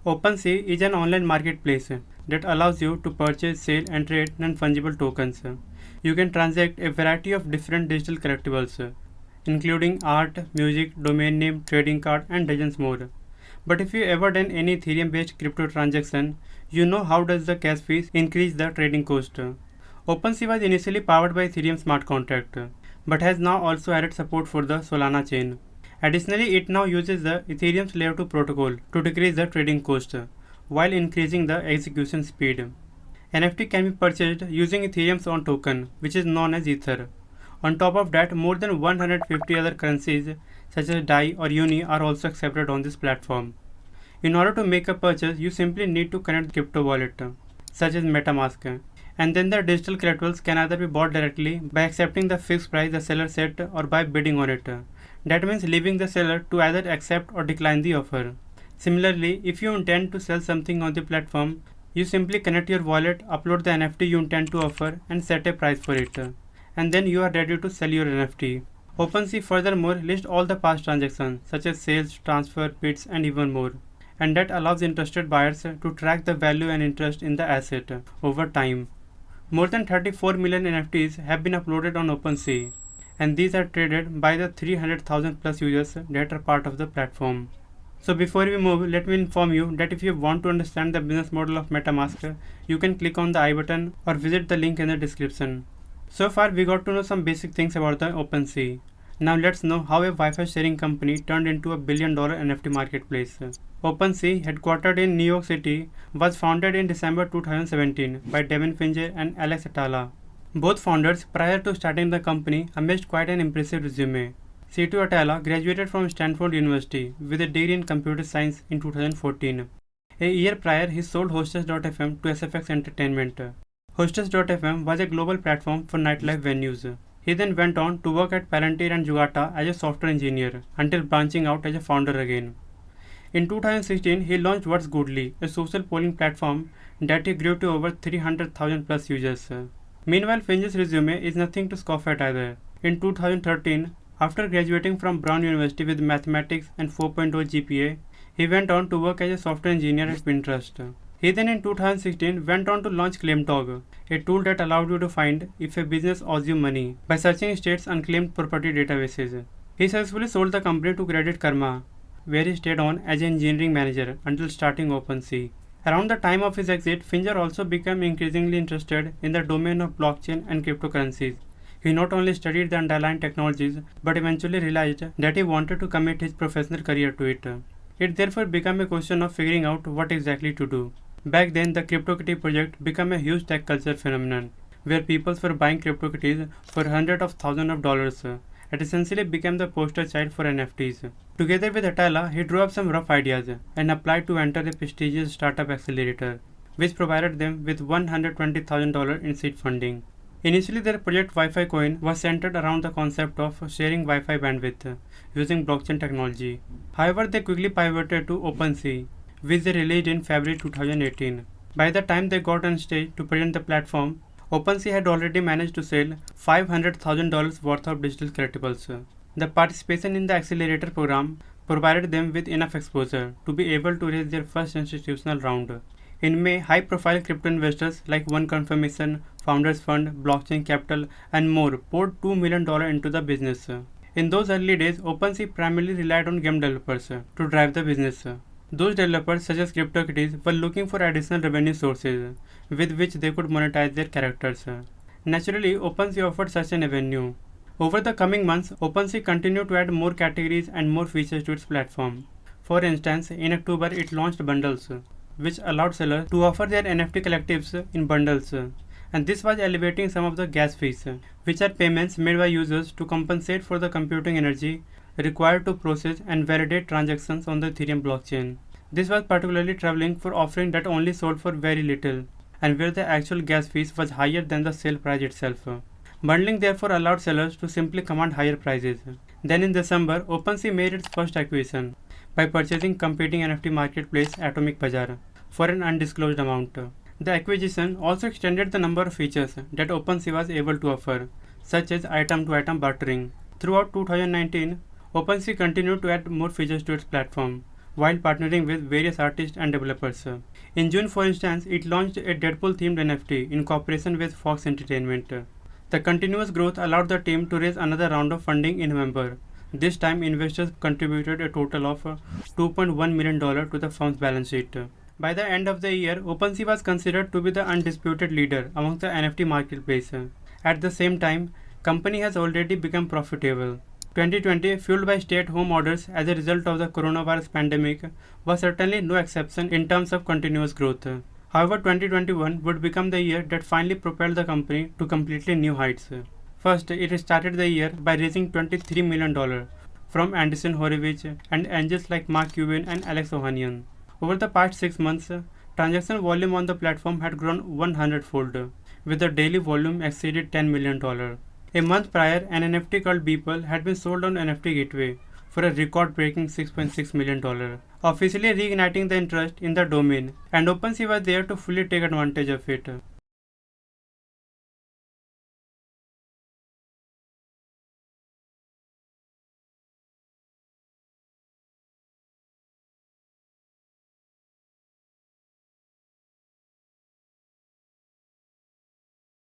OpenSea is an online marketplace that allows you to purchase, sell, and trade non-fungible tokens. You can transact a variety of different digital collectibles, including art, music, domain name, trading card, and dozens more. But if you ever done any Ethereum-based crypto transaction, you know how does the gas fees increase the trading cost. OpenSea was initially powered by Ethereum smart contract, but has now also added support for the Solana chain. Additionally, it now uses the Ethereum's Layer 2 protocol to decrease the trading cost while increasing the execution speed. NFT can be purchased using Ethereum's own token, which is known as Ether. On top of that, more than 150 other currencies such as DAI or UNI are also accepted on this platform. In order to make a purchase, you simply need to connect the crypto wallet, such as Metamask, and then the digital collectibles can either be bought directly by accepting the fixed price the seller set or by bidding on it. That means leaving the seller to either accept or decline the offer. Similarly, if you intend to sell something on the platform, you simply connect your wallet, upload the NFT you intend to offer, and set a price for it. And then you are ready to sell your NFT. OpenSea furthermore lists all the past transactions such as sales, transfer, bids, and even more. And that allows interested buyers to track the value and interest in the asset over time. More than 34 million NFTs have been uploaded on OpenSea, and these are traded by the 300,000 plus users that are part of the platform. So before we move, let me inform you that if you want to understand the business model of Metamask, you can click on the I button or visit the link in the description. So far we got to know some basic things about the OpenSea. Now let's know how a Wi-Fi sharing company turned into a $1 billion NFT marketplace. OpenSea, headquartered in New York City, was founded in December 2017 by Devin Fincher and Alex Atala. Both founders, prior to starting the company, amassed quite an impressive resume. C2 Atala graduated from Stanford University with a degree in computer science in 2014. A year prior, he sold Hostess.fm to SFX Entertainment. Hostess.fm was a global platform for nightlife venues. He then went on to work at Palantir and Jugata as a software engineer until branching out as a founder again. In 2016, he launched What's Goodly, a social polling platform that he grew to over 300,000 plus users. Meanwhile, Finch's resume is nothing to scoff at either. In 2013, after graduating from Brown University with mathematics and 4.0 GPA, he went on to work as a software engineer at Pinterest. He then in 2016 went on to launch ClaimDog, a tool that allowed you to find if a business owes you money by searching states' unclaimed property databases. He successfully sold the company to Credit Karma, where he stayed on as an engineering manager until starting OpenSea. Around the time of his exit, Fincher also became increasingly interested in the domain of blockchain and cryptocurrencies. He not only studied the underlying technologies, but eventually realized that he wanted to commit his professional career to it. It therefore became a question of figuring out what exactly to do. Back then, the CryptoKitty project became a huge tech culture phenomenon, where people were buying CryptoKitties for hundreds of thousands of dollars. It essentially became the poster child for NFTs. Together with Atala, he drew up some rough ideas and applied to enter a prestigious startup accelerator, which provided them with $120,000 in seed funding. Initially, their project Wi-Fi Coin was centered around the concept of sharing Wi-Fi bandwidth using blockchain technology. However, they quickly pivoted to OpenSea, which they released in February 2018. By the time they got on stage to present the platform, OpenSea had already managed to sell $500,000 worth of digital collectibles. The participation in the accelerator program provided them with enough exposure to be able to raise their first institutional round. In May, high-profile crypto investors like One Confirmation, Founders Fund, Blockchain Capital, and more poured $2 million into the business. In those early days, OpenSea primarily relied on game developers to drive the business. Those developers, such as CryptoKitties, were looking for additional revenue sources with which they could monetize their characters. Naturally, OpenSea offered such an avenue. Over the coming months, OpenSea continued to add more categories and more features to its platform. For instance, in October, it launched bundles, which allowed sellers to offer their NFT collectives in bundles. And this was elevating some of the gas fees, which are payments made by users to compensate for the computing energy required to process and validate transactions on the Ethereum blockchain. This was particularly troubling for offerings that only sold for very little, and where the actual gas fees was higher than the sale price itself. Bundling therefore allowed sellers to simply command higher prices. Then in December, OpenSea made its first acquisition by purchasing competing NFT marketplace Atomic Bazaar for an undisclosed amount. The acquisition also extended the number of features that OpenSea was able to offer, such as item-to-item bartering. Throughout 2019, OpenSea continued to add more features to its platform, while partnering with various artists and developers. In June, for instance, it launched a Deadpool-themed NFT in cooperation with Fox Entertainment. The continuous growth allowed the team to raise another round of funding in November. This time, investors contributed a total of $2.1 million to the firm's balance sheet. By the end of the year, OpenSea was considered to be the undisputed leader among the NFT marketplace. At the same time, company has already become profitable. 2020, fueled by stay-at-home orders as a result of the coronavirus pandemic, was certainly no exception in terms of continuous growth. However, 2021 would become the year that finally propelled the company to completely new heights. First, it started the year by raising $23 million from Anderson Horowitz and angels like Mark Cuban and Alex Ohanian. Over the past 6 months, transaction volume on the platform had grown 100-fold, with the daily volume exceeded $10 million. A month prior, an NFT called Beeple had been sold on NFT Gateway for a record-breaking $6.6 million, officially reigniting the interest in the domain, and OpenSea was there to fully take advantage of it.